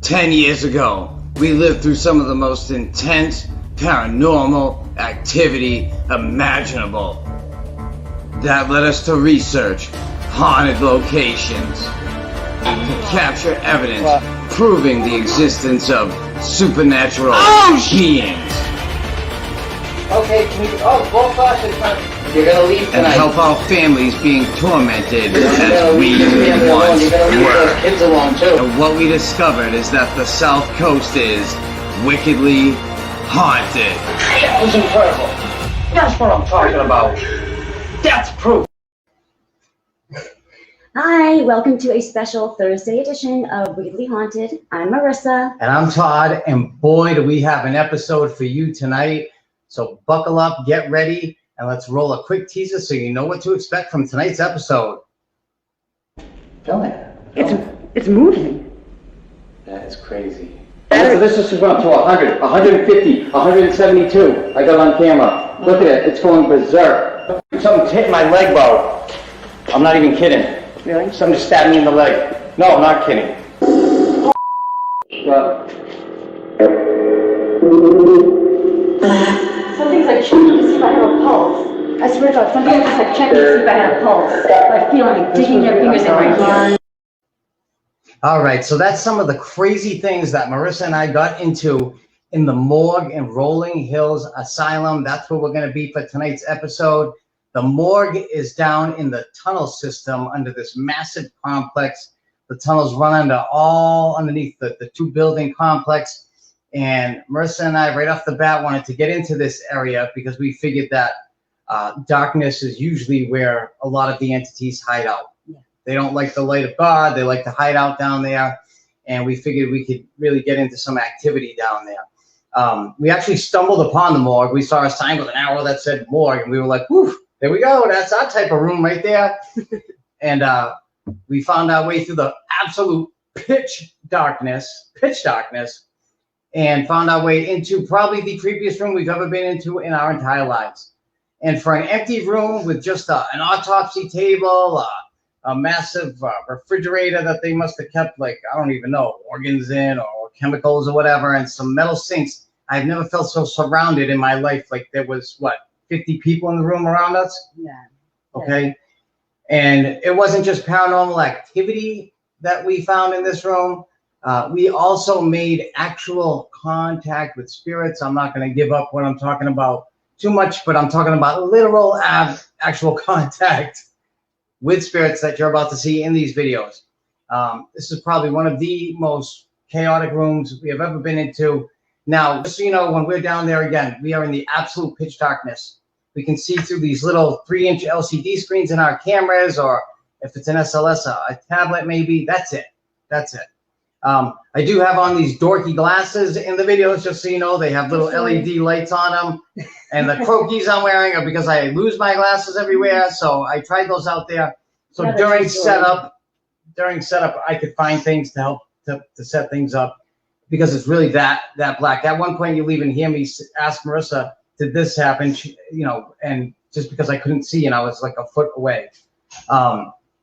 10 years ago, we lived through some of the most intense paranormal activity imaginable. That led us to research haunted locations to capture evidence proving the existence of supernatural beings. Okay, can we both us in front? You're gonna leave tonight. And help our families being tormented as we once were. Kids along too. And what we discovered is that the South Coast is wickedly haunted. That was incredible. That's what I'm talking about. That's proof. Hi, welcome to a special Thursday edition of Wickedly Haunted. I'm Marissa. And I'm Todd, and boy, do we have an episode for you tonight. So buckle up, get ready, and let's roll a quick teaser so you know what to expect from tonight's episode. Film it. It's moving. That is crazy. So this is going up to 100, 150, 172. I got on camera. Look at it. It's going berserk. Something's hitting my leg, bro. I'm not even kidding. Really? Something just stabbed me in the leg. No, I'm not kidding. Well, Something's like checking to see if I have a pulse. I swear to God, something's just like checking to see if I have a pulse. I feel like digging their fingers in right here. All right, so that's some of the crazy things that Marissa and I got into in the morgue in Rolling Hills Asylum. That's where we're going to be for tonight's episode. The morgue is down in the tunnel system under this massive complex. The tunnels run underneath the two-building complex. And Marissa and I, right off the bat, wanted to get into this area because we figured that darkness is usually where a lot of the entities hide out. Yeah. They don't like the light of God. They like to hide out down there. And we figured we could really get into some activity down there. We actually stumbled upon the morgue. We saw a sign with an arrow that said morgue, and we were like, whew, there we go. That's our type of room right there. And we found our way through the absolute pitch darkness, and found our way into probably the creepiest room we've ever been into in our entire lives. And for an empty room with just an autopsy table, a massive refrigerator that they must have kept, like, I don't even know, organs in or chemicals or whatever, and some metal sinks. I've never felt so surrounded in my life. Like there was, 50 people in the room around us? Yeah. Okay. And it wasn't just paranormal activity that we found in this room. We also made actual contact with spirits. I'm not going to give up what I'm talking about too much, but I'm talking about literal actual contact with spirits that you're about to see in these videos. This is probably one of the most chaotic rooms we have ever been into. Now, just so you know, when we're down there again, we are in the absolute pitch darkness. We can see through these little 3-inch LCD screens in our cameras, or if it's an SLS, a tablet maybe. That's it. I do have on these dorky glasses in the videos, just so you know. They have little LED lights on them. And the croquis I'm wearing are because I lose my glasses everywhere. So I tried those out there. So during setup, I could find things to help to set things up, because it's really that black. At one point, you'll even hear me ask Marissa, did this happen? And just because I couldn't see and I was like a foot away.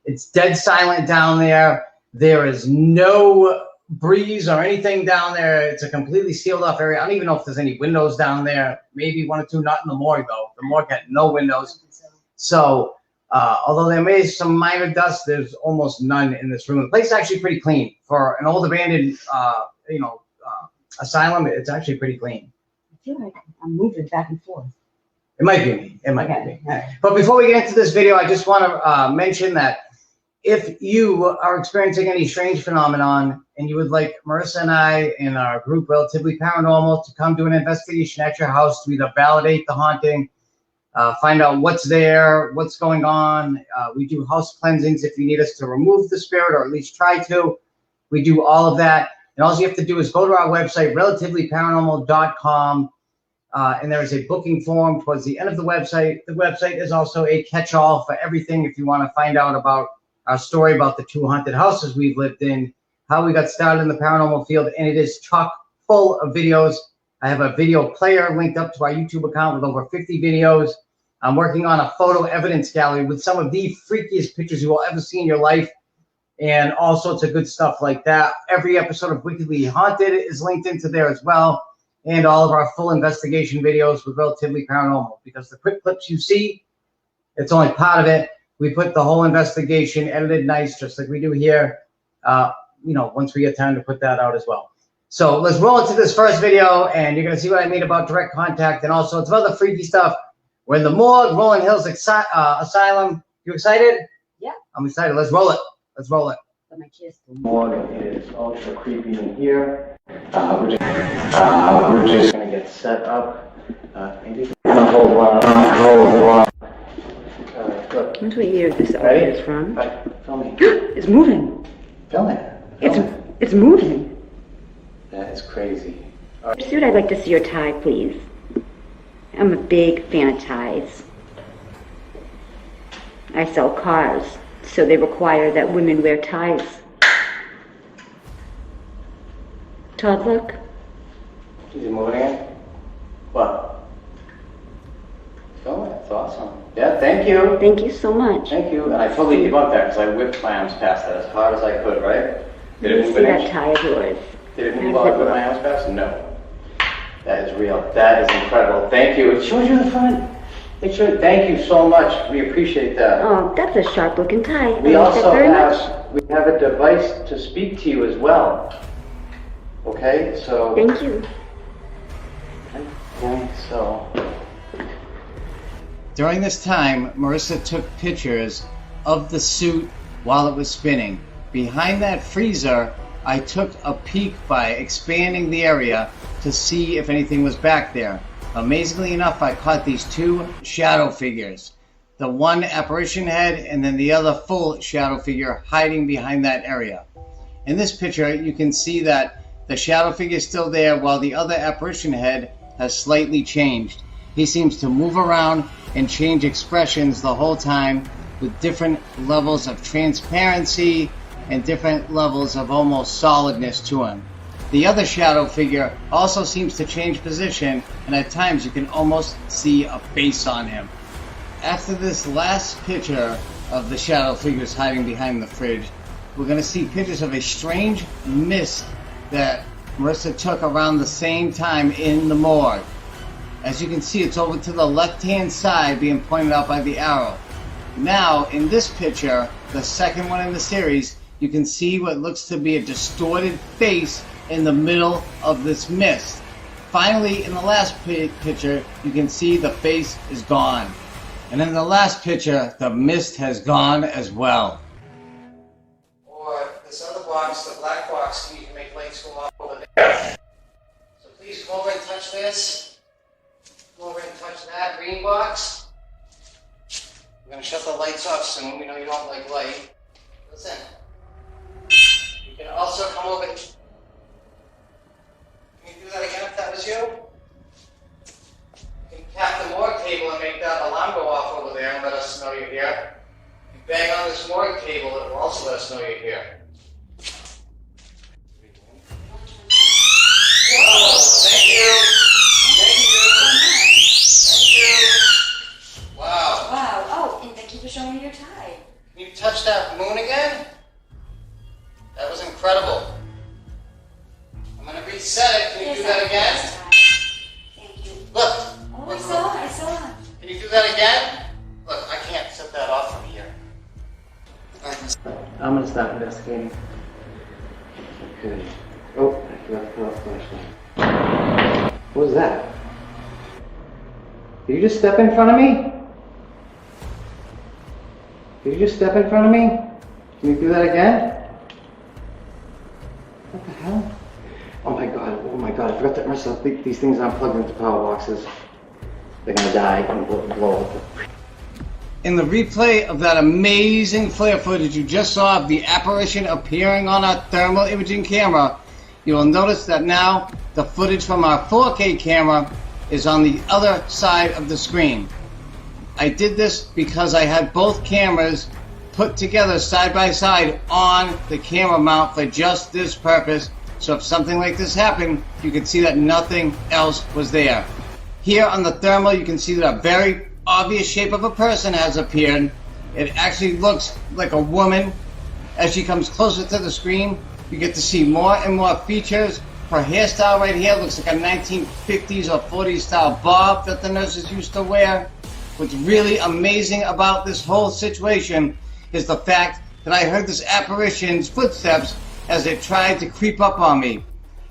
It's dead silent down there. There is no breeze or anything down there. It's a completely sealed off area. I don't even know if there's any windows down there. Maybe one or two, not in the morgue though. The morgue had no windows. So although there may be some minor dust, there's almost none in this room. The place is actually pretty clean. For an old abandoned asylum, it's actually pretty clean. I feel like I'm moving back and forth. It might be me. It might be me. Right. But before we get into this video, I just want to mention that if you are experiencing any strange phenomenon and you would like Marissa and I and our group Relatively Paranormal to come do an investigation at your house to either validate the haunting, find out what's there, what's going on. We do house cleansings if you need us to remove the spirit, or at least try to. We do all of that. And all you have to do is go to our website, relativelyparanormal.com. And there is a booking form towards the end of the website. The website is also a catch-all for everything if you want to find out about our story about the 2 haunted houses we've lived in, how we got started in the paranormal field, and it is chock full of videos. I have a video player linked up to our YouTube account with over 50 videos. I'm working on a photo evidence gallery with some of the freakiest pictures you will ever see in your life. and all sorts of good stuff like that. Every episode of Wickedly Haunted is linked into there as well, and all of our full investigation videos with Relatively Paranormal, because the quick clips you see, it's only part of it. We put the whole investigation edited nice, just like we do here, once we get time to put that out as well. So let's roll into this first video, and you're going to see what I mean about direct contact and all sorts of other freaky stuff. We're in the morgue, Rolling Hills Asylum. You excited? Yeah. I'm excited. Let's roll it. Let's roll it. But my kids do. Morgue is ultra creepy in here. We're just gonna get set up. Maybe hold on. Look. What year this Ready? is from? Right, film me. It's moving. Film it. It's moving. That is crazy. Suit, I'd like to see your tie, please. I'm a big fan of ties. I sell cars, so they require that women wear ties. Todd, look. Is it moving in? What? Film it. It's awesome. Yeah, thank you. Thank you so much. Thank you. And I totally debunked that because I whipped my arms past that as hard as I could, right? Did it Let me move see an that inch? tie of yours. Did it move while I put my arms past? No. That is real. That is incredible. Thank you. It shows you the front. It shows. Thank you so much. We appreciate that. Oh, that's a sharp-looking tie. We I like that also very much. have a device to speak to you as well. Okay, so. Thank you. Okay, so. During this time, Marissa took pictures of the suit while it was spinning. Behind that freezer, I took a peek by expanding the area to see if anything was back there. Amazingly enough, I caught these two shadow figures. The one apparition head and then the other full shadow figure hiding behind that area. In this picture, you can see that the shadow figure is still there while the other apparition head has slightly changed. He seems to move around and change expressions the whole time with different levels of transparency and different levels of almost solidness to him. The other shadow figure also seems to change position, and at times you can almost see a face on him. After this last picture of the shadow figures hiding behind the fridge, we're going to see pictures of a strange mist that Marissa took around the same time in the morgue. As you can see, it's over to the left-hand side being pointed out by the arrow. Now, in this picture, the second one in the series, you can see what looks to be a distorted face in the middle of this mist. Finally, in the last picture, you can see the face is gone. And in the last picture, the mist has gone as well. Or this other box, the black box, you can make lights go off over there. So please come over and touch this. Come over and touch that green box. We're going to shut the lights off soon. We know you don't like light. Listen. You can also come over. Can you do that again if that was you? You can tap the morgue table and make that alarm go off over there and let us know you're here. You bang on this morgue table, it will also let us know you're here. Whoa, thank you. Thank you. Wow. Wow. Oh, and thank you for showing me your tie. Can you touch that moon again? That was incredible. I'm going to reset it. Can you do that again? Thank you. Look. Oh, Look, I saw. Can you do that again? Look, I can't set that off from here. I'm gonna stop investigating. Okay. Oh, I forgot to put up flashlight. What was that? Did you just step in front of me? Did you just step in front of me? Can you do that again? What the hell? Oh my god, I forgot to Marissa, these things aren't plugged into power boxes. They're gonna die and blow up. In the replay of that amazing FLIR footage you just saw of the apparition appearing on our thermal imaging camera, you will notice that now the footage from our 4K camera is on the other side of the screen. I did this because I had both cameras put together side by side on the camera mount for just this purpose, so if something like this happened, you could see that nothing else was there. Here on the thermal, you can see that a very obvious shape of a person has appeared. It actually looks like a woman as she comes closer to the screen, you get to see more and more features. Her hairstyle right here looks like a 1950s or 40s style bob that the nurses used to wear. What's really amazing about this whole situation is the fact that I heard this apparition's footsteps as it tried to creep up on me.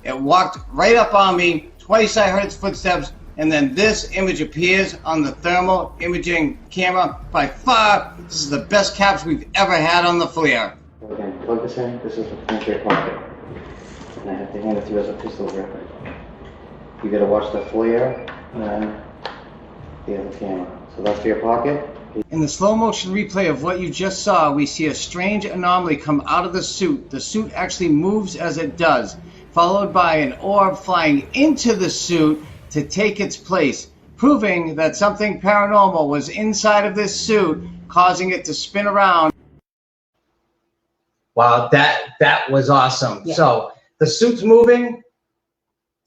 It walked right up on me. Twice I heard its footsteps, and then this image appears on the thermal imaging camera. By far, this is the best caps we've ever had on the FLIR. Again, plug this in. This is the front of your pocket. And I have to hand it to you as a pistol grip. You gotta watch the FLIR and then the other camera. So that's your pocket. In the slow motion replay of what you just saw, we see a strange anomaly come out of the suit. The suit actually moves as it does, followed by an orb flying into the suit to take its place, proving that something paranormal was inside of this suit, causing it to spin around. Wow, that was awesome. Yeah. So the suit's moving,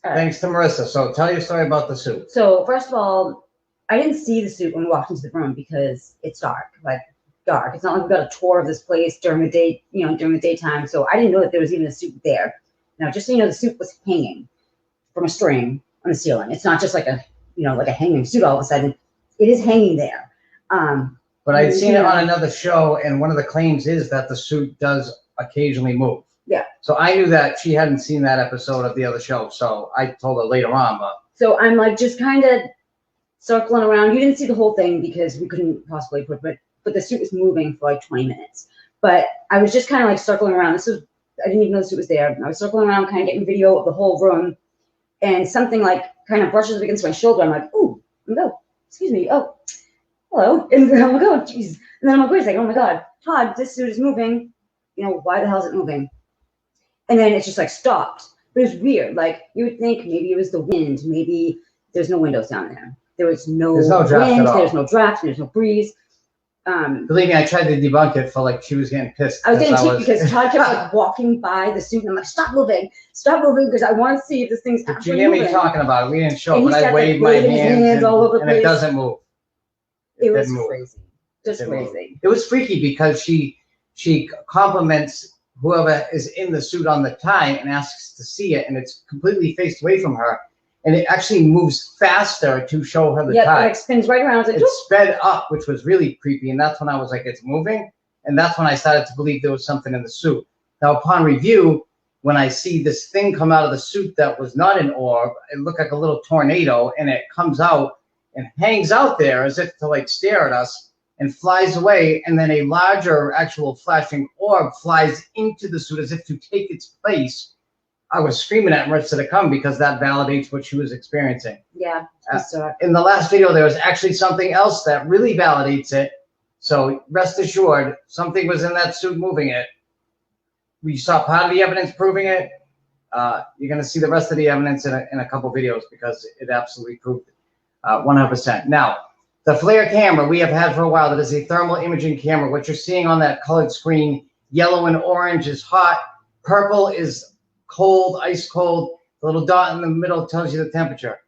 All right. thanks to Marissa. So tell your story about the suit. So first of all, I didn't see the suit when we walked into the room because it's dark, like dark. It's not like we got a tour of this place during the day, during the daytime. So I didn't know that there was even a suit there. Now, just so you know, the suit was hanging from a string on the ceiling. It's not just like like a hanging suit all of a sudden. It is hanging there. But I'd seen it on another show, and one of the claims is that the suit does occasionally move. Yeah. So I knew that she hadn't seen that episode of the other show, so I told her later on. But So I'm like just kind of circling around. You didn't see the whole thing because we couldn't possibly put, but the suit was moving for like 20 minutes. But I was just kind of like circling around. I didn't even know the suit was there. I was circling around, kind of getting video of the whole room, and something like kind of brushes up against my shoulder. I'm like, ooh, oh, excuse me, oh, hello. And then I'm like, oh, jeez. And then I'm like, wait a second, oh my God, Todd, this suit is moving. Why the hell is it moving? And then it's just like stopped. But it was weird. Like you would think maybe it was the wind. Maybe there's no windows down there. There's no draft wind. at all. There's no draft. There's no breeze. Believe me, I tried to debunk it for like she was getting pissed. I was getting ticked was... because Todd kept like walking by the suit, and I'm like, stop moving, because I want to see if this thing's Did actually you hear me moving. talking about it? We didn't show And it, he but I started, like, waved my waving his hands, hands all over the and it place. doesn't move. It was didn't move. crazy, just It didn't crazy. It was freaky because she compliments whoever is in the suit on the time and asks to see it, and it's completely faced away from her, and it actually moves faster to show her the Yeah, time. it like spins right around. It's like, It sped up, which was really creepy, and that's when I was like, it's moving, and that's when I started to believe there was something in the suit. Now, upon review, when I see this thing come out of the suit that was not an orb, it looked like a little tornado, and it comes out and hangs out there as if to like stare at us and flies away, and then a larger actual flashing orb flies into the suit as if to take its place. I was screaming at Marissa to come because that validates what she was experiencing. yeah, I saw it. In the last video, there was actually something else that really validates it. So rest assured, something was in that suit moving it. We saw part of the evidence proving it. You're going to see the rest of the evidence in a couple videos because it absolutely proved it 100%. Now, the FLIR camera we have had for a while, that is a thermal imaging camera. What you're seeing on that colored screen, yellow and orange is hot, purple is cold, ice cold. The little dot in the middle tells you the temperature.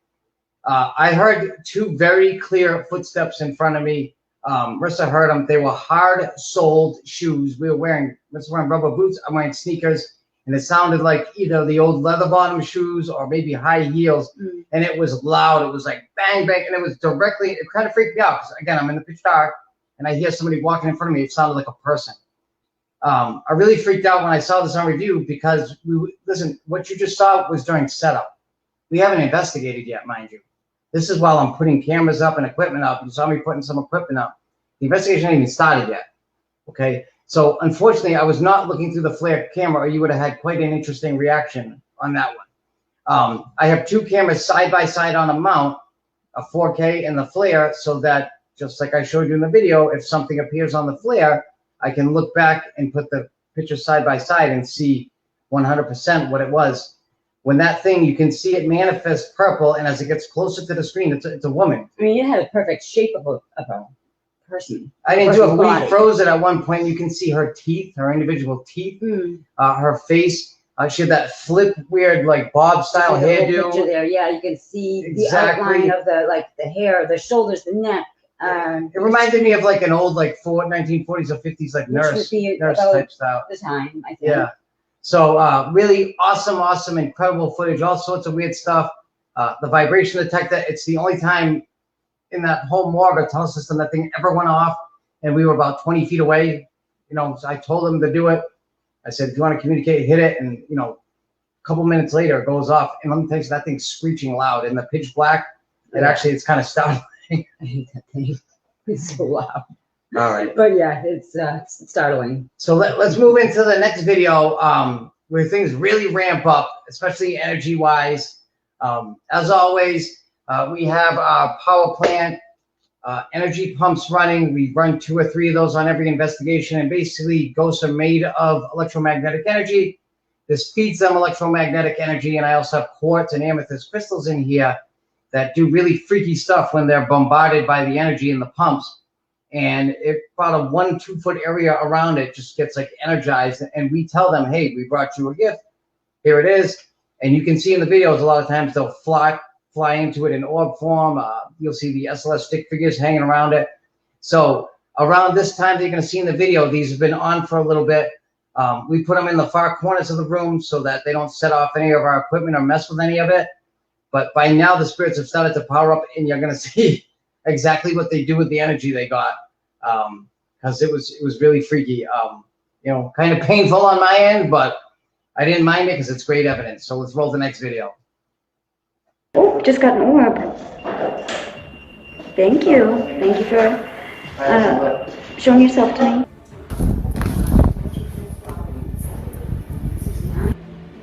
I heard two very clear footsteps in front of me. Marissa heard them. They were hard-soled shoes. Marissa was wearing rubber boots. I'm wearing sneakers, and it sounded like either the old leather bottom shoes or maybe high heels. And it was loud. It was like bang, bang, and it was directly. It kind of freaked me out because again, I'm in the pitch dark, and I hear somebody walking in front of me. It sounded like a person. I really freaked out when I saw this on review because listen, what you just saw was during setup. We haven't investigated yet, mind you. This is while I'm putting cameras up and equipment up. You saw me putting some equipment up. The investigation hasn't even started yet. Okay. So unfortunately, I was not looking through the FLIR camera, or you would have had quite an interesting reaction on that one. I have two cameras side by side on a mount, a 4K and the FLIR, so that just like I showed you in the video, if something appears on the FLIR, I can look back and put the pictures side by side and see 100% what it was. When that thing, you can see it manifest purple, and as it gets closer to the screen, it's a woman. I mean, it had a perfect shape of a person. I didn't do it. Person's We body. froze it at one point. You can see her teeth, her individual teeth, her face. She had that flip, weird, like Bob style There's a little picture hairdo. there. Yeah, you can see Exactly. the outline of the hair, the shoulders, the neck. It reminded me of like an old, like 1940s or 50s, like Which would be nurse about type style. the time, I think. Yeah. So really awesome, incredible footage, all sorts of weird stuff. The vibration detector, it's the only time in that whole morgue or tunnel system that thing ever went off, and we were about 20 feet away. You know, so I told them to do it. I said, if you want to communicate, hit it. And, you know, a couple minutes later, it goes off. And let me tell you, that thing's screeching loud. In the pitch black, it's kind of startling. I hate that thing. It's so loud. All right. But yeah, it's startling. So let's move into the next video where things really ramp up, especially energy-wise. As always, we have our power plant, energy pumps running. We run 2 or 3 of those on every investigation, and basically ghosts are made of electromagnetic energy. This feeds them electromagnetic energy, and I also have quartz and amethyst crystals in here that do really freaky stuff when they're bombarded by the energy in the pumps. And about a 1-2 foot area around it just gets like energized, and we tell them, hey, we brought you a gift. Here it is. And you can see in the videos, a lot of times they'll fly into it in orb form. You'll see the SLS stick figures hanging around it. So around this time that you're going to see in the video, these have been on for a little bit. We put them in the far corners of the room so that they don't set off any of our equipment or mess with any of it. But by now, the spirits have started to power up, and you're going to see exactly what they do with the energy they got. Because it was really freaky. You know, kind of painful on my end, but I didn't mind it because it's great evidence. So let's roll the next video. Oh, just got an orb. Thank you. Thank you for showing yourself to me.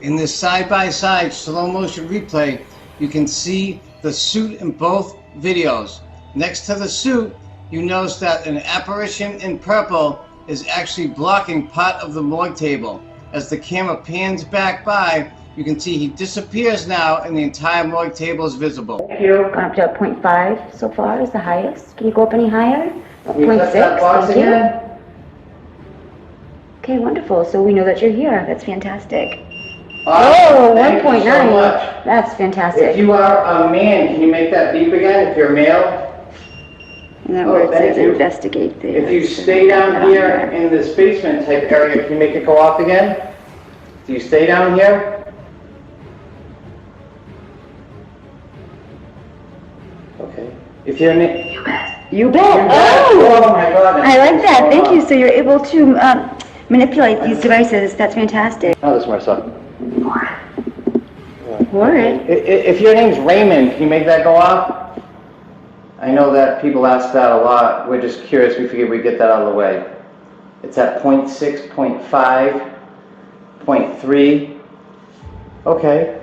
In this side-by-side slow motion replay, you can see the suit in both videos. Next to the suit, you notice that an apparition in purple is actually blocking part of the morgue table. As the camera pans back by, you can see he disappears now and the entire morgue table is visible. Thank you. Gone up to 0.5 so far is the highest. Can you go up any higher? 0.6. Thank you. Okay, wonderful. So we know that you're here. That's fantastic. Oh, 1.9. That's fantastic. If you are a man, can you make that beep again? If you're male? And that word says investigate the... If you stay down here in this basement type area, can you make it go off again? Do you stay down here? Okay. If you're You bet. You bet. Oh my God. I like that. Thank you. So you're able to manipulate these devices. That's fantastic. Oh, this is Marissa. Warren. If your name's Raymond, can you make that go off? I know that people ask that a lot. We're just curious. We figured we'd get that out of the way. It's at 0.6, 0.5, 0.3. Okay.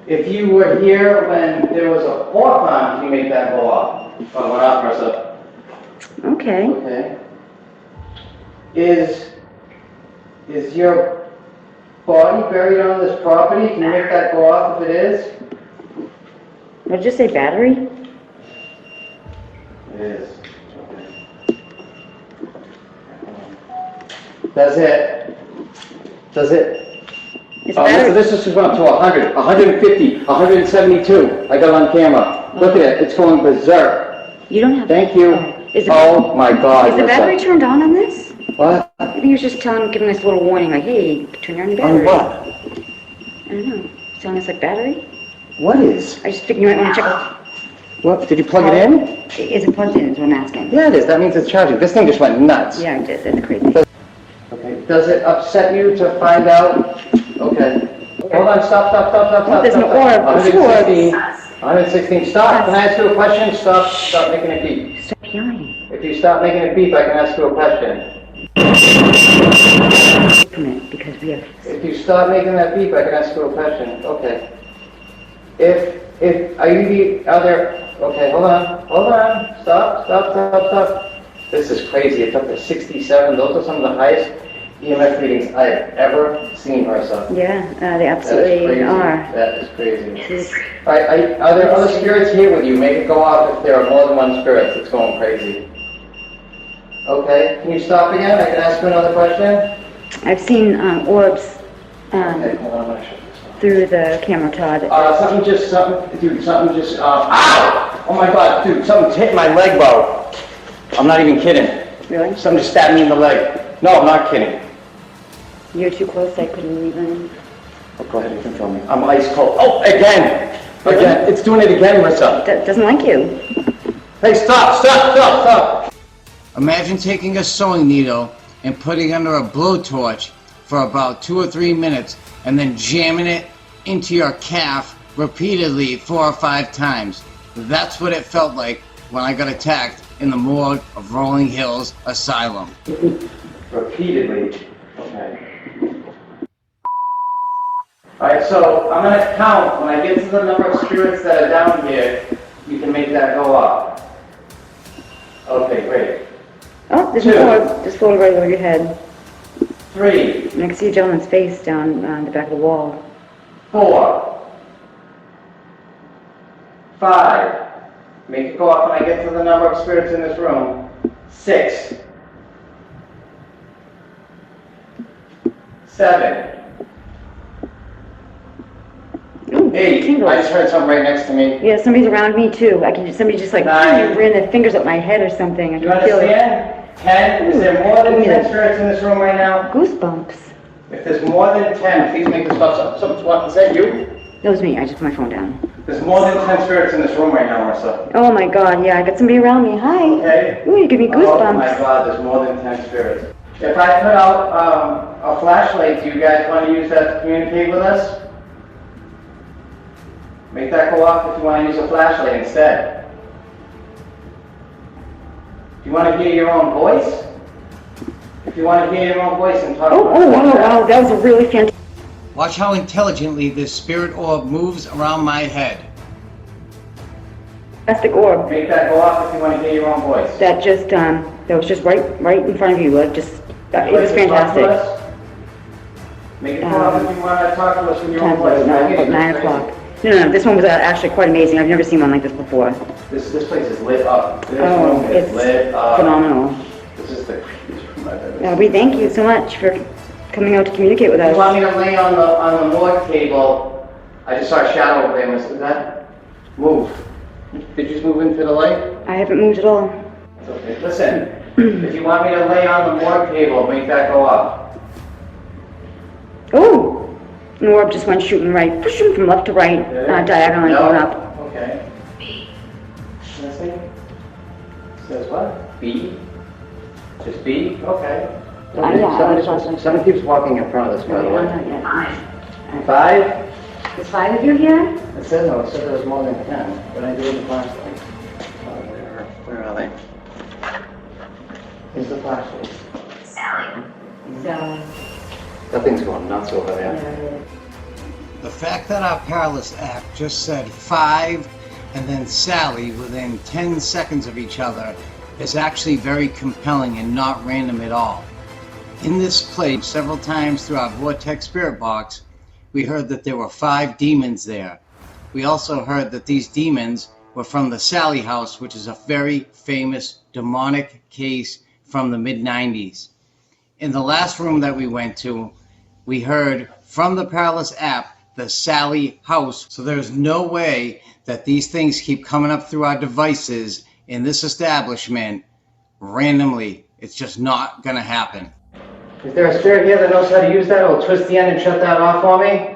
If you were here when there was a fork on, can you make that go off? Oh, went off, Marissa. Okay. Okay. Is your body buried on this property? Can you make that go off if it is? Did you say battery? It is. Does it? It's Oh, this is going up to 100, 150, 172. I got it on camera. Look at it. It's going berserk. You don't have... Thank you. Oh my God. Is the battery turned on this? What? Maybe he was just giving us a little warning, like, hey, turn on your On battery. what? I don't know. It's telling us like battery? What is? I just think you might want to check. What? Did you plug it in? Is it plugged in is what I'm asking. Yeah, it is. That means it's charging. This thing just went nuts. Yeah, it did. That's crazy. Okay. Does it upset you to find out? Okay. Hold on. Stop. There's an orb. 116. 116. Stop. Can I ask you a question? Stop making it beep. Stop yelling. If you stop making it beep, I can ask you a question. Because we have... If you stop making that beep, I can ask you a question. Okay. Okay, hold on. Stop. This is crazy. It's up to 67. Those are some of the highest EMF readings I have ever seen, Marissa. Yeah, they absolutely are. That is crazy. All right, are there other spirits here with you? Make it go off if there are more than one spirit that's going crazy. Okay, can you stop again? I can ask you another question? I've seen orbs Okay, hold on, I'm gonna shut this off. through the camera, Todd. Something just, ow! Oh my God, dude, something's hitting my leg, bro. I'm not even kidding. Really? Something just stabbed me in the leg. No, I'm not kidding. You're too close, I couldn't even. Oh, go ahead, you can film me. I'm ice cold. Oh, again! Again, it's doing it again, Marissa. Doesn't like you. Hey, stop! Imagine taking a sewing needle and putting it under a blowtorch for about 2 or 3 minutes and then jamming it into your calf repeatedly 4 or 5 times. That's what it felt like when I got attacked in the morgue of Rolling Hills Asylum. Repeatedly. Okay. Alright, so I'm going to count. When I get to the number of spirits that are down here, you can make that go up. Okay, great. Oh, there's 2. more. Just floating right over your head. 3. And I can see a gentleman's face down the back of the wall. 4. 5. Make it go up when I get to the number of spirits in this room. 6. 7. Ooh, 8. tingles. I just heard something right next to me. Yeah, somebody's around me too. Somebody just like 9. ran their fingers up my head or something. I You can feel it. understand? 10. Is there more than 10 spirits in this room right now? Goosebumps. If there's more than 10, please make this stop. What? Is that you? That was me. I just put my phone down. There's more than 10 spirits in this room right now, Marissa. Oh my God, yeah, I got somebody around me. Hi. Okay? Ooh, you give me Oh my goosebumps. God, there's more than 10 spirits. If I put out a flashlight, do you guys want to use that to communicate with us? Make that go off if you want to use a flashlight instead. Do you want to hear your own voice? If you want to hear your own voice and talk Oh, about wow, that was a really fantastic. Watch how intelligently this spirit orb moves around my head. orb. Make that go off if you want to hear your own voice. That was just right in front of you. It was Like to talk to fantastic. us? Make it go off if you want to talk to us with your own voice. No, about 9 o'clock. No, this one was actually quite amazing. I've never seen one like this before. This place is lit up. This Oh, room is it's lit up. phenomenal. This is the creepiest room I've ever seen. We thank you so much for coming out to communicate with If you us. want me to lay on the morgue table, I just saw a shadow over there. Is that? Move. Did you just move into the light? I haven't moved at all. It's okay. Listen, if you want me to lay on the morgue table, make that go up. Oh! An orb just went shooting right, pushing from left to right, diagonally No. going up. Okay. Let's see. Says what? B? Just B? Okay. Someone keeps walking in front of us, by the way. Not yet. 5? There's 5 of you here? It said no, it said there was more than 10. What did I do with the flashlight? Where are they? Here's the flashlight. So, That thing's going nuts over there. The fact that our Paralysis app just said 5 and then Sally within 10 seconds of each other is actually very compelling and not random at all. In this place, several times through our Vortex Spirit Box, we heard that there were 5 demons there. We also heard that these demons were from the Sally house, which is a very famous demonic case from the mid-90s. In the last room that we went to, we heard from the Paralysis app the Sally house. So there's no way that these things keep coming up through our devices in this establishment randomly. It's just not going to happen. Is there a spirit here that knows how to use that? It'll twist the end and shut that off for me?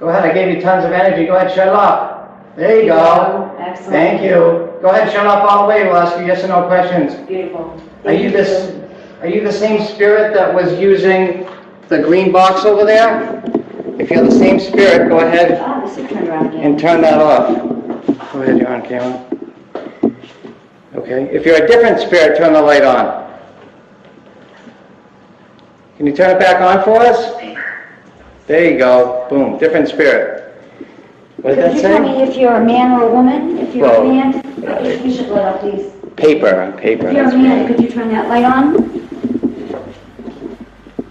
Go ahead, I gave you tons of energy. Go ahead, shut it off. There you go. Excellent. Thank you. Go ahead, shut off all the way. We'll ask you yes or no questions. Beautiful. Are you the same spirit that was using the green box over there? If you're the same spirit, go ahead This is turned around again. and turn that off. Go ahead, you're on camera. Okay, if you're a different spirit, turn the light on. Can you turn it back on for us? There you go. Boom, different spirit. What did Could that you tell me say? if you're a man or a woman? If you're Well, a man, you should light up, please. Paper, on paper. If you're a that's man, great. could you turn that light on?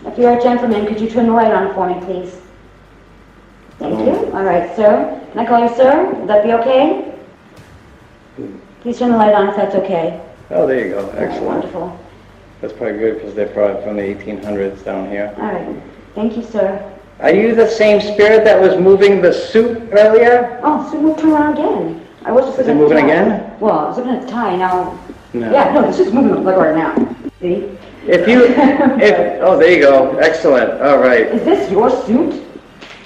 If you're a gentleman, could you turn the light on for me, please? Thank you. All right, sir. Can I call you sir? Would that be okay? Please turn the light on if that's okay. Oh, there you go. All right, Excellent. wonderful. That's probably good because they're probably from the 1800s down here. All right. Thank you, sir. Are you the same spirit that was moving the suit earlier? Oh, so we'll turn around again. I was just Is it looking at moving the tie. again? Well, I was looking at the tie now. No. Yeah, no, it's just moving like right now. See? If you, oh, there you go. Excellent. All right. Is this your suit?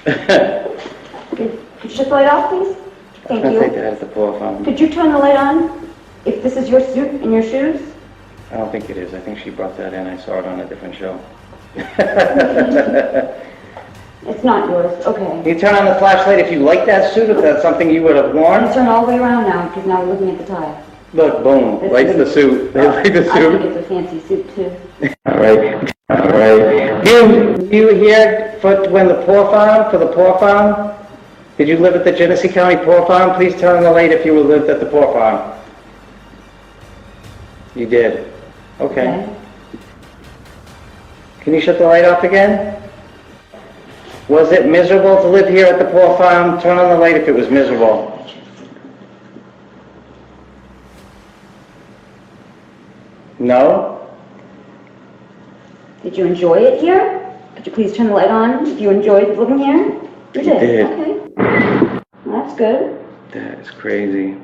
Could you shut the light off, please? Thank I think you. that is the pour fountain. Could you turn the light on? If this is your suit and your shoes? I don't think it is. I think she brought that in. I saw it on a different show. It's not yours. Okay. Can you turn on the flashlight if you like that suit, if that's something you would have worn? Let's turn all the way around now because now we're looking at the tie. Look, boom. Lights the suit. They like the I think suit. it's a fancy suit too. All right. All right. Do you here for when the pour farm, for the pour farm? Did you live at the Genesee County Pour Farm? Please turn on the light if you lived at the Pour Farm. You did. Okay. Can you shut the light off again? Was it miserable to live here at the Pour Farm? Turn on the light if it was miserable. No? Did you enjoy it here? Could you please turn the light on if you enjoyed living here? You did. did. Okay. Well, that's good. That is crazy.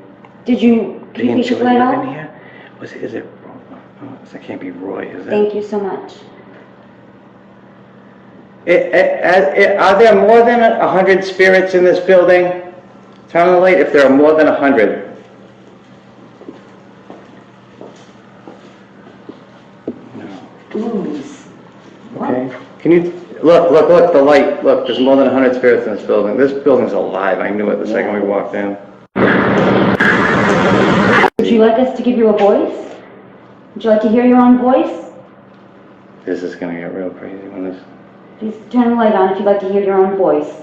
Did you? Could you please shut the light living off? here? Is it? Oh, that can't be Roy, is it? Thank you so much. Are there more than 100 spirits in this building? Turn on the light if there are more than 100. No. Ooze. Okay. Can you look the light? Look, there's more than 100 spirits in this building. This building's alive. I knew it the second we walked in. Would you like us to give you a voice? Would you like to hear your own voice? This is gonna get real crazy when this. Please turn the light on if you'd like to hear your own voice.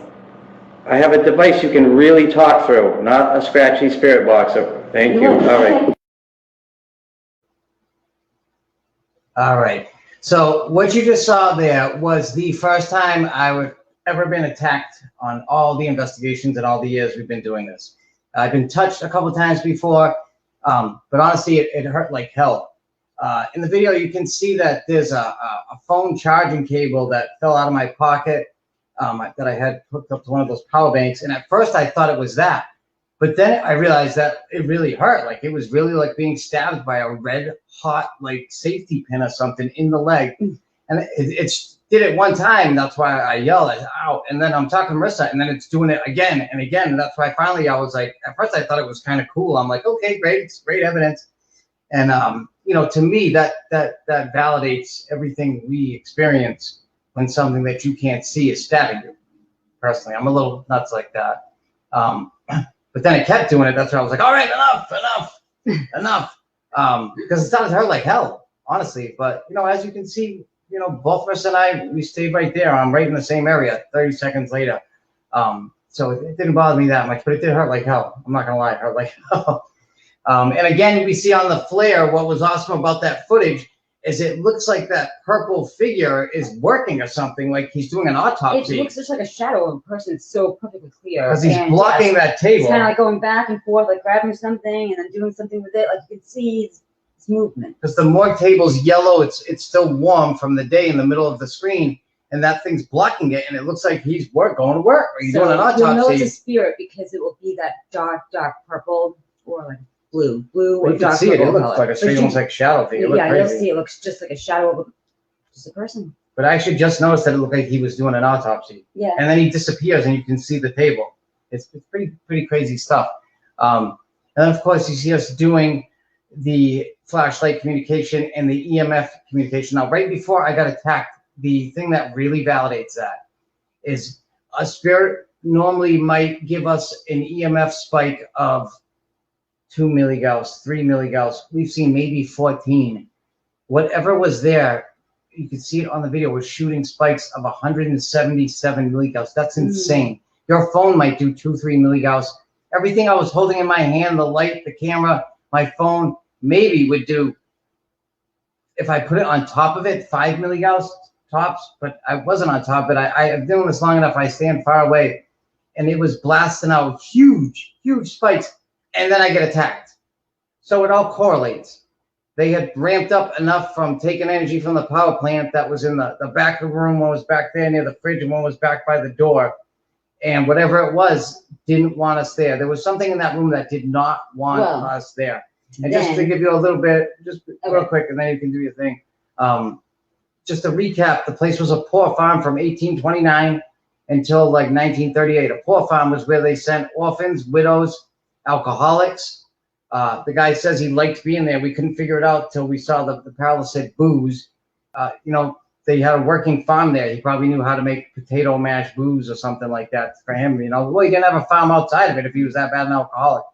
I have a device you can really talk through, not a scratchy spirit box. Thank you. All right. All right. So what you just saw there was the first time I've ever been attacked on all the investigations and all the years we've been doing this. I've been touched a couple times before, but honestly, it hurt like hell. In the video, you can see that there's a phone charging cable that fell out of my pocket that I had hooked up to one of those power banks. And at first I thought it was that, but then I realized that it really hurt. Like it was really like being stabbed by a red hot, like safety pin or something in the leg. And it did it one time. That's why I yelled, ow. And then I'm talking to Marissa and then it's doing it again and again. And that's why finally I was like, at first I thought it was kind of cool. I'm like, okay, great. It's great evidence. And, you know, to me, that validates everything we experience when something that you can't see is stabbing you. Personally, I'm a little nuts like that. But then it kept doing it. That's why I was like, all right, enough. Because it started to hurt like hell, honestly. But, you know, as you can see, you know, both of us and I, we stayed right there. I'm right in the same area 30 seconds later. So it didn't bother me that much, but it did hurt like hell. I'm not going to lie, it hurt like hell. And again, we see on the FLIR, what was awesome about that footage is it looks like that purple figure is working or something, like he's doing an autopsy. It looks just like a shadow of a person. It's so perfectly clear. Because he's blocking that table. He's kind of like going back and forth, like grabbing something and then doing something with it. Like you can see it's movement. Because the morgue table's yellow, it's still warm from the day in the middle of the screen, and that thing's blocking it, and it looks like he's going to work. Or he's doing an autopsy. You'll know it's a spirit because it will be that dark purple or like blue or you dark can see it. It purple looks color. like a straight, almost like shadow thing. It Yeah, looked you'll crazy. see. It looks just like a shadow of just a person. But I actually just noticed that it looked like he was doing an autopsy. Yeah. And then he disappears, and you can see the table. It's pretty crazy stuff. And then of course you see us doing the flashlight communication and the EMF communication. Now, right before I got attacked, the thing that really validates that is a spirit normally might give us an EMF spike of 2 milligauss, 3 milligauss. We've seen maybe 14. Whatever was there, you can see it on the video, was shooting spikes of 177 milligauss. That's insane. Your phone might do 2-3 milligauss. Everything I was holding in my hand, the light, the camera, my phone, maybe would do, if I put it on top of it, 5 milligauss tops, but I wasn't on top of it. I've been doing this long enough, I stand far away, and it was blasting out huge spikes, and then I get attacked. So it all correlates. They had ramped up enough from taking energy from the power plant that was in the back of the room. One was back there near the fridge, and one was back by the door. and whatever it was didn't want us there. There was something in that room that did not want us there. And just to give you a little bit, just real quick, and then you can do your thing. Just to recap, the place was a poor farm from 1829 until like 1938. A poor farm was where they sent orphans, widows, alcoholics. The guy says he liked being there. We couldn't figure it out till we saw the parallel said booze. You know, they had a working farm there. He probably knew how to make potato mash booze or something like that for him. You know, well, he didn't have a farm outside of it if he was that bad an alcoholic.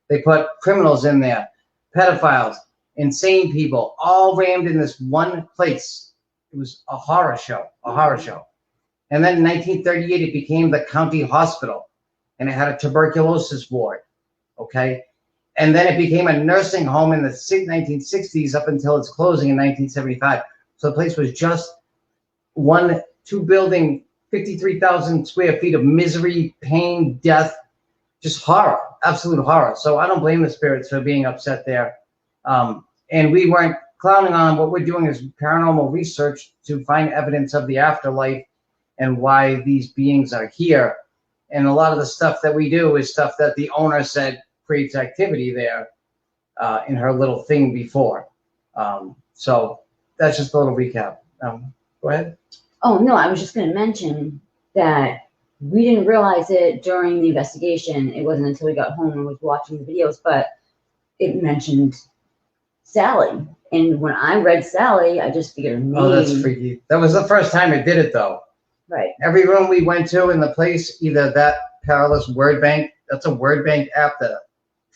They put criminals in there, pedophiles, insane people, all rammed in this one place. It was a horror show, And then in 1938, it became the county hospital, and it had a tuberculosis ward, okay? And then it became a nursing home in the 1960s up until its closing in 1975. So the place was just two building, 53,000 square feet of misery, pain, death, just horror, absolute horror. So I don't blame the spirits for being upset there. And we weren't clowning on. What we're doing is paranormal research to find evidence of the afterlife and why these beings are here. And a lot of the stuff that we do is stuff that the owner said creates activity there in her little thing before. So that's just a little recap. Go ahead. Oh, no, I was just going to mention that we didn't realize it during the investigation. It wasn't until we got home and was watching the videos, but it mentioned Sally. And when I read Sally, I just figured her name. Oh, that's freaky. That was the first time it did it, though. Right. Every room we went to in the place, either that Perilous Word Bank, that's a word bank app that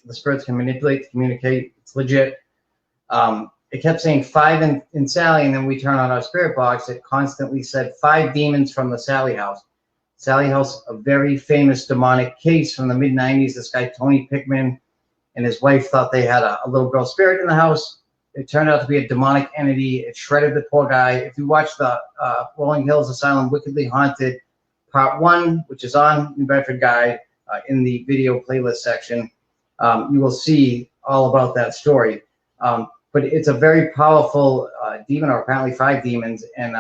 the spirits can manipulate to communicate. It's legit. It kept saying 5 in Sally, and then we turn on our spirit box. It constantly said 5 demons from the Sally house. Sally house, a very famous demonic case from the mid-90s. This guy, Tony Pickman, and his wife thought they had a little girl spirit in the house. It turned out to be a demonic entity. It shredded the poor guy. If you watch the Rolling Hills Asylum Wickedly Haunted Part 1, which is on New Bedford Guide in the video playlist section, you will see all about that story. But it's a very powerful demon, or apparently 5 demons. And,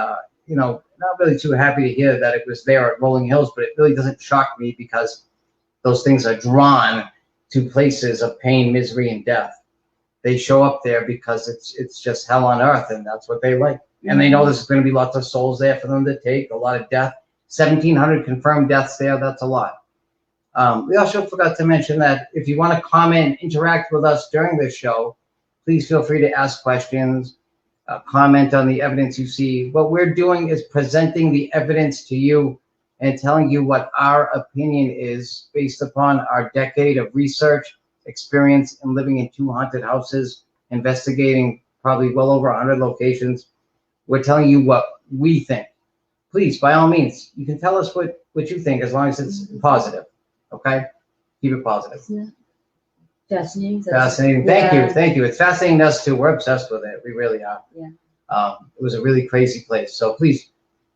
you know, not really too happy to hear that it was there at Rolling Hills, but it really doesn't shock me because those things are drawn to places of pain, misery, and death. They show up there because it's just hell on earth, and that's what they like. And they know there's going to be lots of souls there for them to take, a lot of death. 1,700 confirmed deaths there, that's a lot. We also forgot to mention that if you want to comment and interact with us during this show, please feel free to ask questions, comment on the evidence you see. What we're doing is presenting the evidence to you and telling you what our opinion is based upon our decade of research, experience in living in 2 haunted houses, investigating probably well over 100 locations. We're telling you what we think. Please, by all means, you can tell us what you think as long as it's positive. Okay? Keep it positive. Fascinating. Fascinating. Thank you. It's fascinating to us too. We're obsessed with it. We really are. Yeah. It was a really crazy place. So please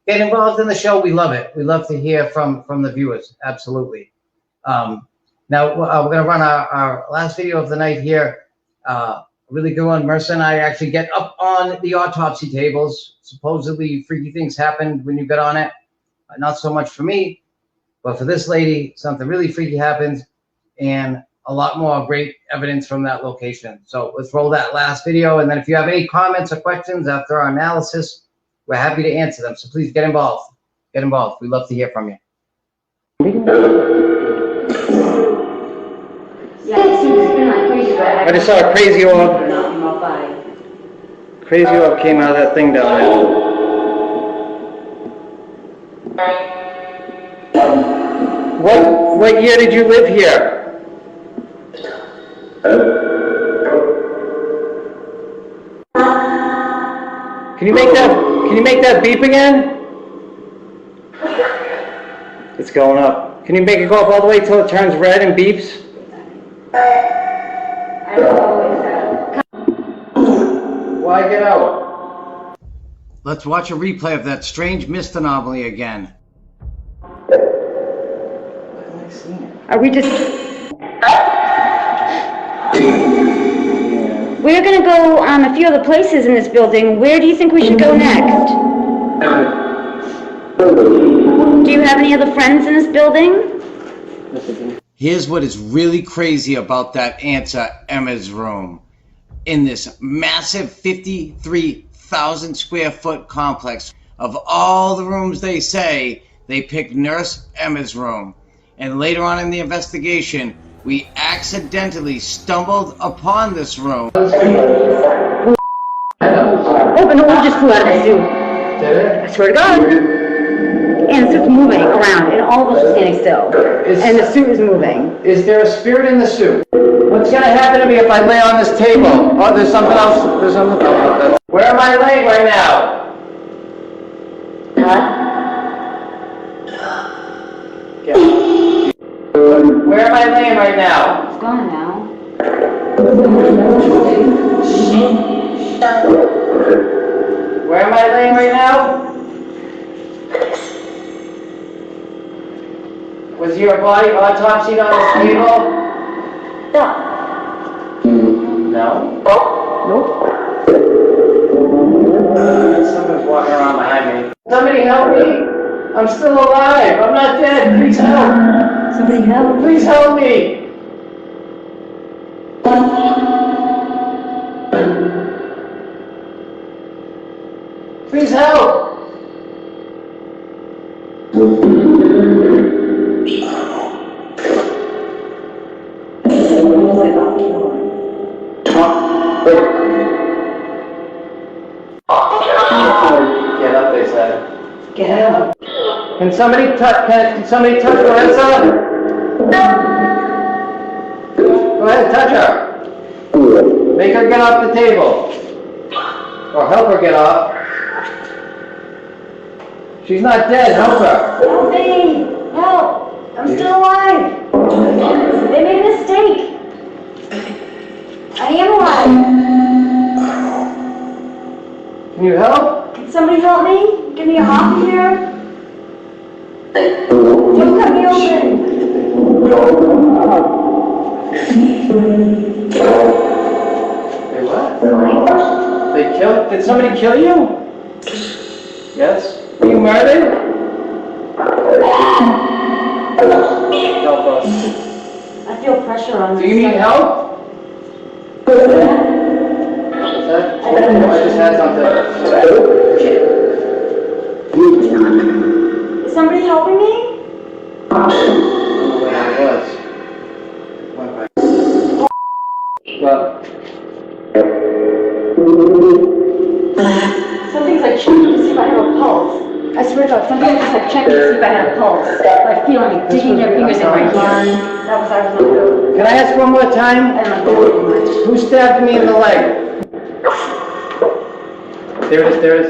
get involved in the show. We love it. We love to hear from the viewers. Absolutely. Now, we're going to run our last video of the night here. Really good one. Marissa and I actually get up on the autopsy tables. Supposedly, freaky things happened when you get on it. Not so much for me, but for this lady, something really freaky happens, and a lot more great evidence from that location. So let's roll that last video, and then if you have any comments or questions after our analysis, we're happy to answer them. So please get involved. Get involved. We'd love to hear from you. Yeah, it seems it's been like crazy, but I just saw a crazy orb. Crazy orb came out of that thing down there. What year did you live here? Can you make that beep again? It's going up. Can you make it go up all the way till it turns red and beeps? Why get out? Let's watch a replay of that strange mist anomaly again. Are we just... We're going to go a few other places in this building. Where do you think we should go next? Do you have any other friends in this building? Here's what is really crazy about that answer, Emma's room. In this massive 53,000 square foot complex, of all the rooms they say, they picked Nurse Emma's room. And later on in the investigation, we accidentally stumbled upon this room. Oh, but no, just flew out of the suit. Did it? I swear to God. And the suit's moving around, and all of us are standing still. And the suit is moving. Is there a spirit in the suit? What's gonna happen to me if I lay on this table? Oh, there's something else. There's something else. Where am I laying right now? Huh? Yeah. Where am I laying right now? It's gone now. Where am I laying right now? Was your body autopsied on this table? No? Nope. Someone's walking around behind me. Somebody help me! I'm still alive! I'm not dead! Please help! Somebody help. Please help me! Please help! Get up, they said. Get out. Can somebody touch Marissa? Go ahead, touch her. Make her get off the table. Or help her get off. She's not dead, help her. Help me! Help! I'm still alive! They made a mistake! I am alive! Can you help? Can somebody help me? Get me off of here? Don't cut me open! They what? Did somebody kill you? Yes? Were you murdered? Help us. I feel pressure on me. Do you need help? What's that? I just had something. Is somebody helping me? Something's like checking to see if I have a pulse. I swear to God, something's just like checking to see if I have a pulse. Like feeling like digging their fingers in right here. That was I was not doing. Can I ask one more I time? don't know much. Who stabbed me in the leg? There it is.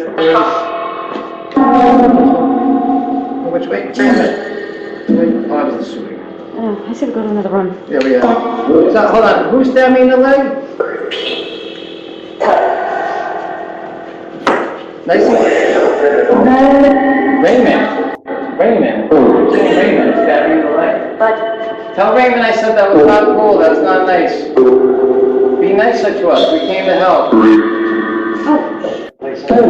Which way? Oh, I was the shooting. I said go to another room. There we are. So, hold on. Who stabbed me in the leg? Nice. Raymond stabbed me in the leg. But Tell Raymond I said that was not cool. That's not nice. Be nicer to us. We came to help. Let's go.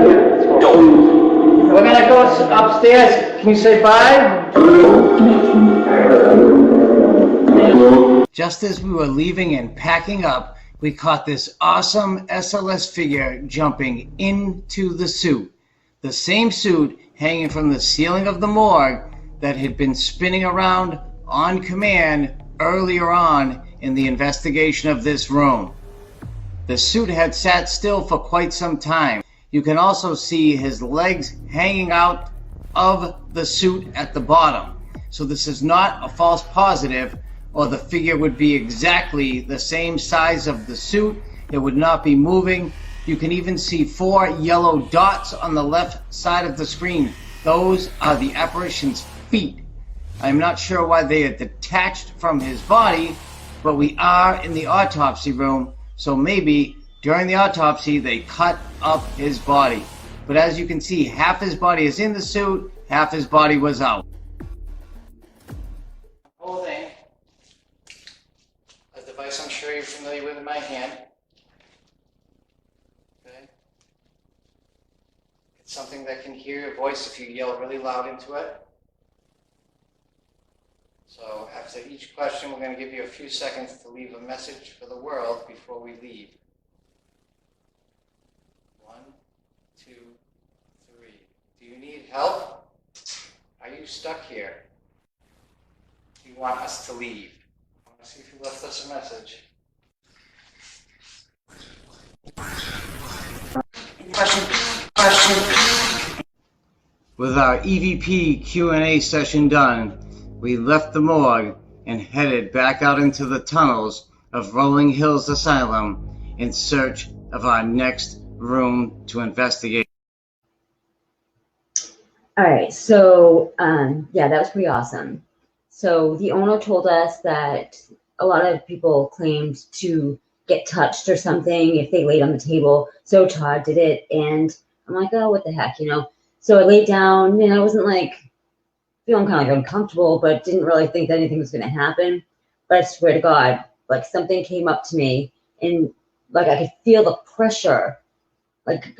We're gonna go upstairs. Can you say bye? Just as we were leaving and packing up, we caught this awesome SLS figure jumping into the suit. The same suit hanging from the ceiling of the morgue that had been spinning around on command earlier on in the investigation of this room. The suit had sat still for quite some time. You can also see his legs hanging out of the suit at the bottom. So this is not a false positive, or the figure would be exactly the same size of the suit. It would not be moving. You can even see 4 yellow dots on the left side of the screen. Those are the apparition's feet. I'm not sure why they are detached from his body, but we are in the autopsy room, so maybe during the autopsy they cut up his body. But as you can see, half his body is in the suit, half his body was out. Holding a device I'm sure you're familiar with in my hand. Okay. It's something that can hear your voice if you yell really loud into it. So after each question, we're going to give you a few seconds to leave a message for the world before we leave. 1, 2, 3. Do you need help? Are you stuck here? Do you want us to leave? I want to see if you left us a message. Question. With our EVP Q&A session done, we left the morgue and headed back out into the tunnels of Rolling Hills Asylum in search of our next room to investigate. All right, so yeah, that was pretty awesome. So the owner told us that a lot of people claimed to get touched or something if they laid on the table. So Todd did it, and I'm like, oh, what the heck, you know? So I laid down, and I wasn't like feeling kind of like uncomfortable, but didn't really think that anything was going to happen. But I swear to God, like something came up to me, and like I could feel the pressure, like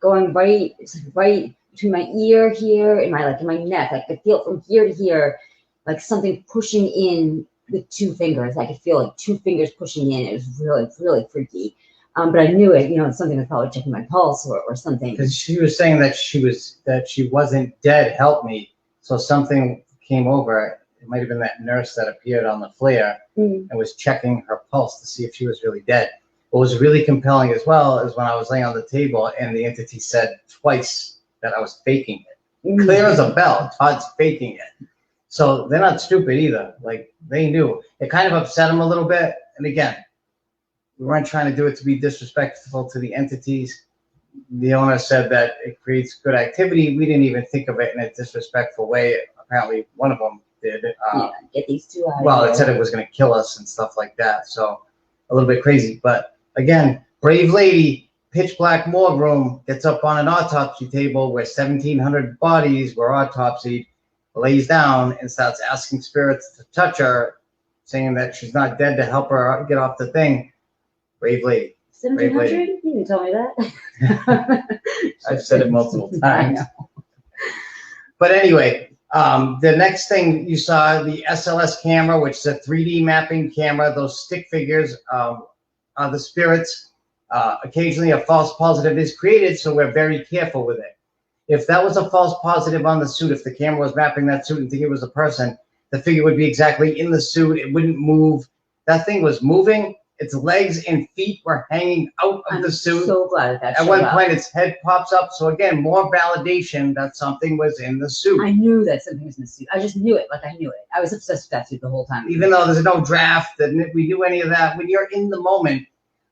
going right between my ear here and in my neck. Like I could feel it from here to here, like something pushing in with 2 fingers. I could feel like 2 fingers pushing in. It was really, really freaky. But I knew it, you know, it's something that's probably checking my pulse or something. Because she was saying that she wasn't dead. Help me. So something came over. It might have been that nurse that appeared on the FLIR and was checking her pulse to see if she was really dead. What was really compelling as well is when I was laying on the table and the entity said twice that I was faking it. Clear as a bell, Todd's faking it. So they're not stupid either. Like, they knew. It kind of upset them a little bit. And again, we weren't trying to do it to be disrespectful to the entities. The owner said that it creates good activity. We didn't even think of it in a disrespectful way. Apparently, one of them did. Yeah, get these 2 out. Well, it said it was going to kill us and stuff like that. So a little bit crazy. But again, brave lady, pitch black morgue room, gets up on an autopsy table where 1,700 bodies were autopsied, lays down and starts asking spirits to touch her, saying that she's not dead to help her get off the thing. Brave lady. 1,700? You didn't tell me that. I've said it multiple times. I know. But anyway, the next thing you saw, the SLS camera, which is a 3D mapping camera. Those stick figures are the spirits. Occasionally a false positive is created, so we're very careful with it. If that was a false positive on the suit, if the camera was mapping that suit and thinking it was a person, the figure would be exactly in the suit. It wouldn't move. That thing was moving. Its legs and feet were hanging out of the suit. I'm so glad that At one point, its head pops up. So again, more validation that something was in the suit. I knew that something was in the suit. I just knew it. Like I knew it. I was obsessed with that suit the whole time. Even though there's no draft, that we do any of that. When you're in the moment,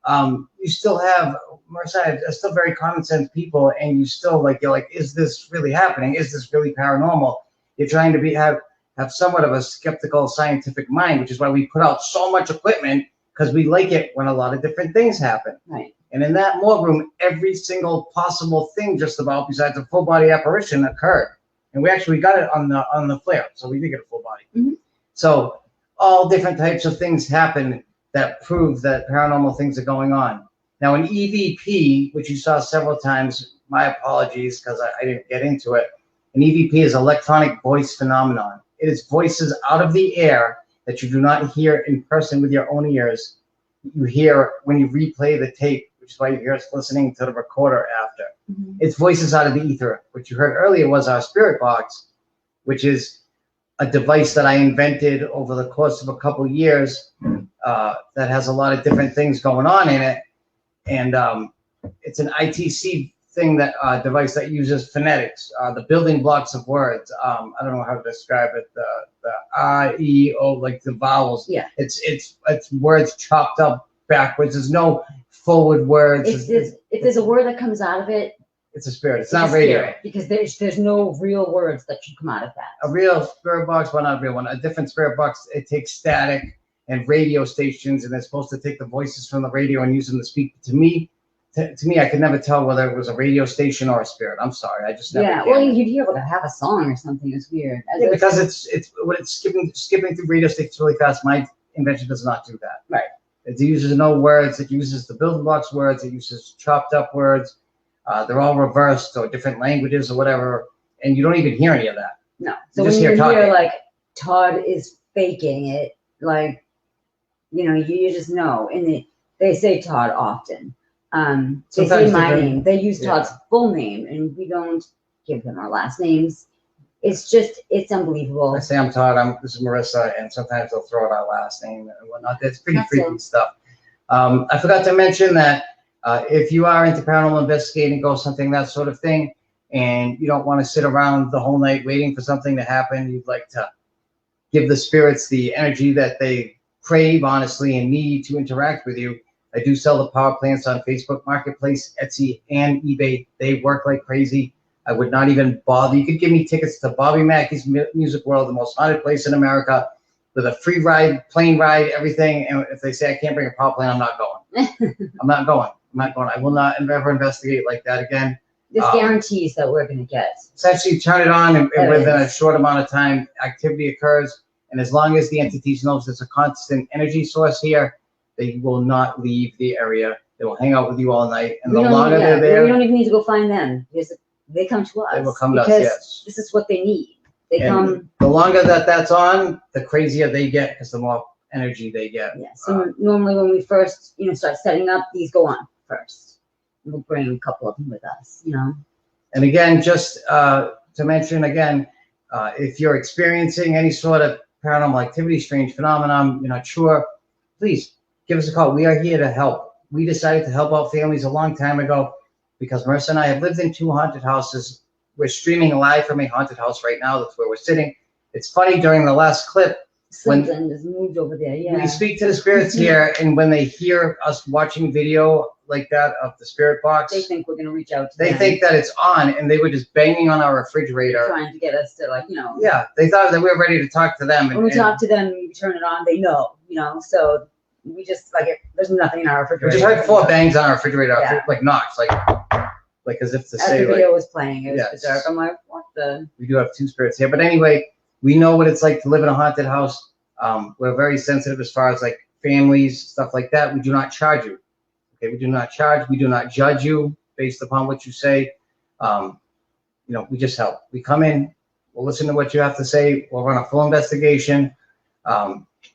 you still have, Marissa, are still very common sense people, and you still you're like, is this really happening? Is this really paranormal? You're trying to have somewhat of a skeptical scientific mind, which is why we put out so much equipment, because we like it when a lot of different things happen. Right. And in that morgue room, every single possible thing, just about besides a full body apparition, occurred. And we got it on the FLIR, so we did get a full body. So all different types of things happen that prove that paranormal things are going on. Now, an EVP, which you saw several times, my apologies because I didn't get into it. An EVP is electronic voice phenomenon. It is voices out of the air that you do not hear in person with your own ears. You hear when you replay the tape, which is why you hear us listening to the recorder after. It's voices out of the ether. What you heard earlier was our spirit box, which is a device that I invented over the course of a couple of years that has a lot of different things going on in it. And it's an ITC thing, that device that uses phonetics, the building blocks of words. I don't know how to describe it. The I, E, O, like the vowels. Yeah. It's words chopped up backwards. There's no forward words. If there's a word that comes out of it, it's a spirit. It's not radio. Spirit, because there's no real words that should come out of that. A real spirit box, well, not a real one. A different spirit box, it takes static and radio stations, and they're supposed to take the voices from the radio and use them to speak to me. To me, I could never tell whether it was a radio station or a spirit. I'm sorry, I just never. Yeah, well, you'd hear like half a song or something. It's weird. Yeah, because it's when it's skipping through radio stations really fast. My invention does not do that. Right. It uses no words. It uses the building blocks words. It uses chopped up words. they're all reversed or different languages or whatever, and you don't even hear any of that. No. You So just when hear you talking. hear like Todd is faking it, like, you know, you just know. And they say Todd often. They say Sometimes my different- name. They use yeah. Todd's full name, and we don't give them our last names. It's unbelievable. I say I'm Todd, this is Marissa, and sometimes they'll throw out our last name and whatnot. That's pretty That's freaky it. stuff. I forgot to mention that if you are into paranormal investigating, ghost hunting, that sort of thing, and you don't want to sit around the whole night waiting for something to happen, you'd like to give the spirits the energy that they crave, honestly, and need to interact with you. I do sell the power plants on Facebook Marketplace, Etsy, and eBay. They work like crazy. I would not even bother. You could give me tickets to Bobby Mackey's Music World, the most haunted place in America, with a free ride, plane ride, everything. And if they say I can't bring a power plant, I'm not going. I'm not going. I'm not going. I will not ever investigate like that again. This guarantees that we're going to get. Essentially, turn it on, and within a short amount of time, activity occurs. And as long as the entities knows there's a constant energy source here, they will not leave the area. They will hang out with you all night. And the longer they're there, we don't even need to go find them. They come to us. they will come to us, because yes. this is what they need. They And come. the longer that's on, the crazier they get because the more energy they get. Yeah. So normally when we first, start setting up, these go on first. We'll bring a couple of them with us, And again, just to mention again, if you're experiencing any sort of paranormal activity, strange phenomenon, you're not sure, please give us a call. We are here to help. We decided to help out families a long time ago because Marissa and I have lived in 2 haunted houses. We're streaming live from a haunted house right now. That's where we're sitting. It's funny, during the last clip, Something has moved over there. Yeah. we speak to the spirits here, and when they hear us watching video like that of the spirit box, They think we're going to reach out to they them. think that it's on, and they were just banging on our refrigerator. Trying to get us to Yeah, they thought that we were ready to talk to them. when we talk to them, we turn it on, they know, so we just there's nothing in our we refrigerator. just heard 4 bangs on our refrigerator, Yeah. like knocks, like as if to As say, the video was playing, it was Yes. bizarre. I'm like, what the? we do have 2 spirits here. But anyway, we know what it's like to live in a haunted house. We're very sensitive as far as like families, stuff like that. We do not charge you. Okay, we do not charge. We do not judge you based upon what you say. We just help. We come in, we'll listen to what you have to say. We'll run a full investigation.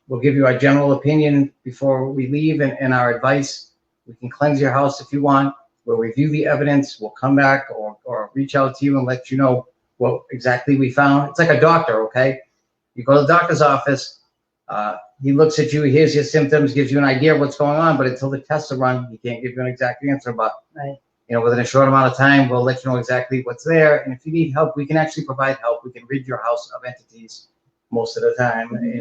We'll give you our general opinion before we leave and our advice. We can cleanse your house if you want. We'll review the evidence. We'll come back or reach out to you and let you know what exactly we found. It's like a doctor, okay? You go to the doctor's office, he looks at you, he hears your symptoms, gives you an idea of what's going on, but until the tests are run, he can't give you an exact answer. But Right. within a short amount of time, we'll let you know exactly what's there. And if you need help, we can actually provide help. We can rid your house of entities most of the time. And if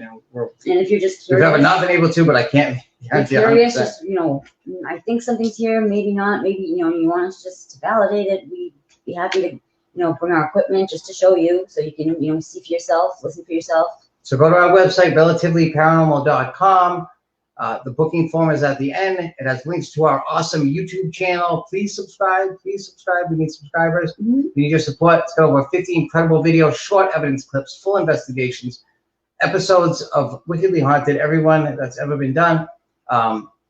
you're just We've curious, ever not been able to, but I can't guarantee you're curious, 100%. just I think something's here, maybe not, maybe you want us just to validate it. We'd be happy to bring our equipment just to show you, so you can see for yourself, listen for yourself. So go to our website, relativelyparanormal.com. The booking form is at the end. It has links to our awesome YouTube channel. Please subscribe. Please subscribe. We need subscribers. Mhm. We need your support. It's got over 50 incredible videos, short evidence clips, full investigations, episodes of Wickedly Haunted, everyone that's ever been done.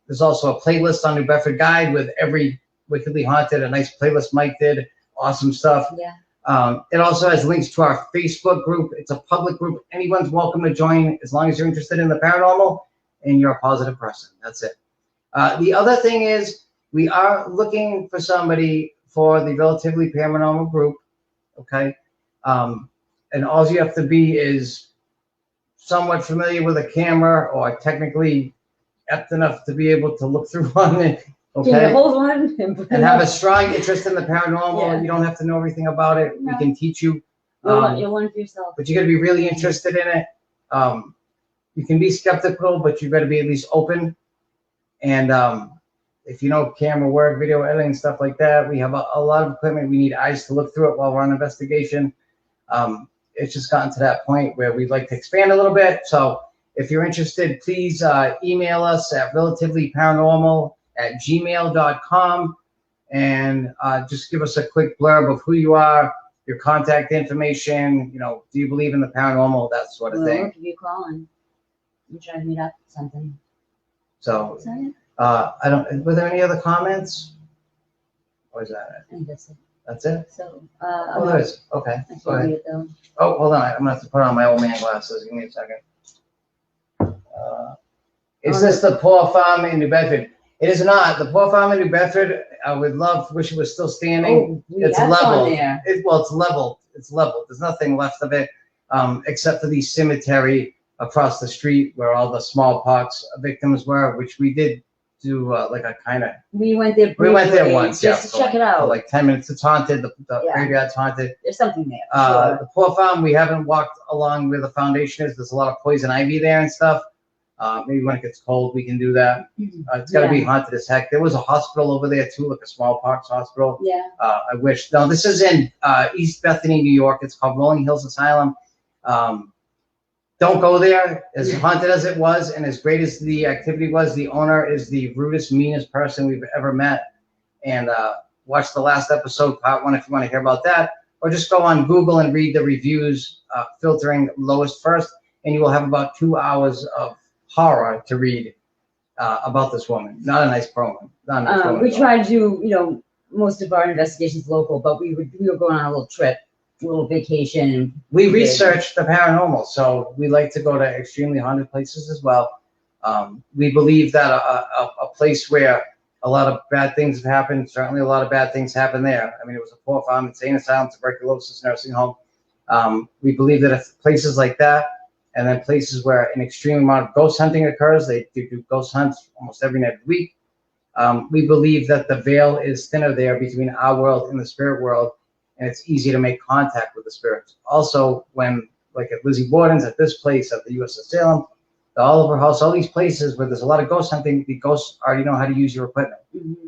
There's also a playlist on New Bedford Guide with every Wickedly Haunted, a nice playlist Mike did. Awesome stuff. Yeah. It also has links to our Facebook group. It's a public group. Anyone's welcome to join as long as you're interested in the paranormal and you're a positive person. That's it. The other thing is we are looking for somebody for the Relatively Paranormal group, okay? And all you have to be is somewhat familiar with a camera or technically apt enough to be able to look through one, okay? Hold one And have a strong interest in the paranormal. Yeah. You don't have to know everything about it. No. We can teach you. You'll learn for yourself. But you got to be really interested in it. You can be skeptical, but you got to be at least open. And if you know camera work, video editing, stuff like that, we have a lot of equipment. We need eyes to look through it while we're on investigation. It's just gotten to that point where we'd like to expand a little bit. So if you're interested, please email us at relativelyparanormal@gmail.com and just give us a quick blurb of who you are, your contact information, do you believe in the paranormal, that sort of We'll thing. give you a call and we'll try to meet up with something. So Is that it? were there any other comments? Or is that it? I think that's it. That's it? So, Oh, there is. Okay. I Go can't ahead. read it though. Oh, hold on. I'm gonna have to put on my old man glasses. Give me a second. Is this the poor farm in New Bedford? It is not. The poor farm in New Bedford, I would wish it was still standing. Oh, we It's have level. gone there. Well, it's leveled. It's leveled. There's nothing left of it, except for the cemetery across the street where all the smallpox victims were, which we did do like a kind of. We went there We went there briefly once, just yeah, to check it out. For like 10 minutes. It's haunted. The Yeah. graveyard's haunted. There's something there. For sure. The poor farm, we haven't walked along where the foundation is. There's a lot of poison ivy there and stuff. Maybe when it gets cold, we can do that. It's got to be haunted as heck. There was a hospital over there too, like a smallpox hospital. Yeah. I wish. No, this is in East Bethany, New York. It's called Rolling Hills Asylum. Don't go there. As haunted as it was and as great as the activity was, the owner is the rudest, meanest person we've ever met. And watch the last episode, part 1, if you want to hear about that. Or just go on Google and read the reviews, filtering lowest first, and you will have about 2 hours of horror to read about this woman. Not a nice promo. Not a nice woman We at all. tried to do, most of our investigations local, but we were going on a little trip, a little vacation. And We research the paranormal, so we like to go to extremely haunted places as well. We believe that a place where a lot of bad things have happened, certainly a lot of bad things happen there. I mean, it was a poor farm, insane asylum, tuberculosis nursing home. We believe that if places like that, and then places where an extreme amount of ghost hunting occurs, they do ghost hunts almost every night of the week. We believe that the veil is thinner there between our world and the spirit world, and it's easy to make contact with the spirits. Also, when, like at Lizzie Borden's, at this place, at the U.S. Asylum, the Oliver House, all these places where there's a lot of ghost hunting, the ghosts already know how to use your equipment.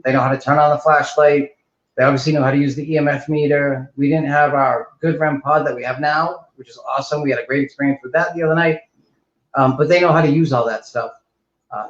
They know how to turn on the flashlight. They obviously know how to use the EMF meter. We didn't have our good REM pod that we have now, which is awesome. We had a great experience with that the other night. But they know how to use all that stuff.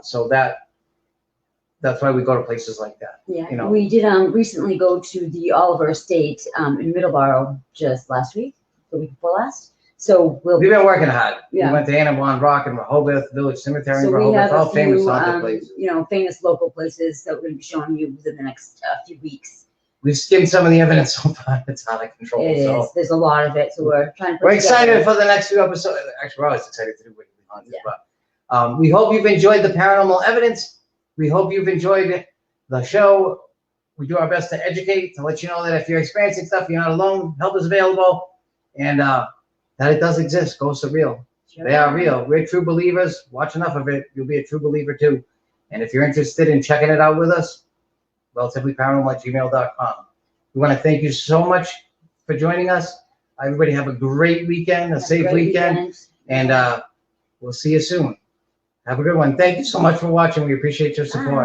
So that's why we go to places like that. Yeah, we did recently go to the Oliver Estate in Middleborough just last week, the week before last. So We've been working hard. Yeah. We went to Annabon Rock and Rehoboth Village Cemetery in So we Rehoboth, have all a famous few, haunted places. famous local places that we're going to be showing you within the next few weeks. We've skimmed some of the evidence so far. It's out of control. It So is. There's a lot of it, so we're trying to. we're excited for the next few episodes. Actually, we're always excited to do Weekly Haunted, but we hope you've enjoyed the paranormal evidence. We hope you've enjoyed the show. We do our best to educate, to let you know that if you're experiencing stuff, you're not alone. Help is available, and that it does exist. Ghosts are real. Sure. They are real. We're true believers. Watch enough of it, you'll be a true believer too. And if you're interested in checking it out with us, relativelyparanormal@gmail.com. We want to thank you so much for joining us. Everybody have a great weekend, a safe weekend, and we'll see you soon. Have a good one. Thank you so much for watching. We appreciate your support.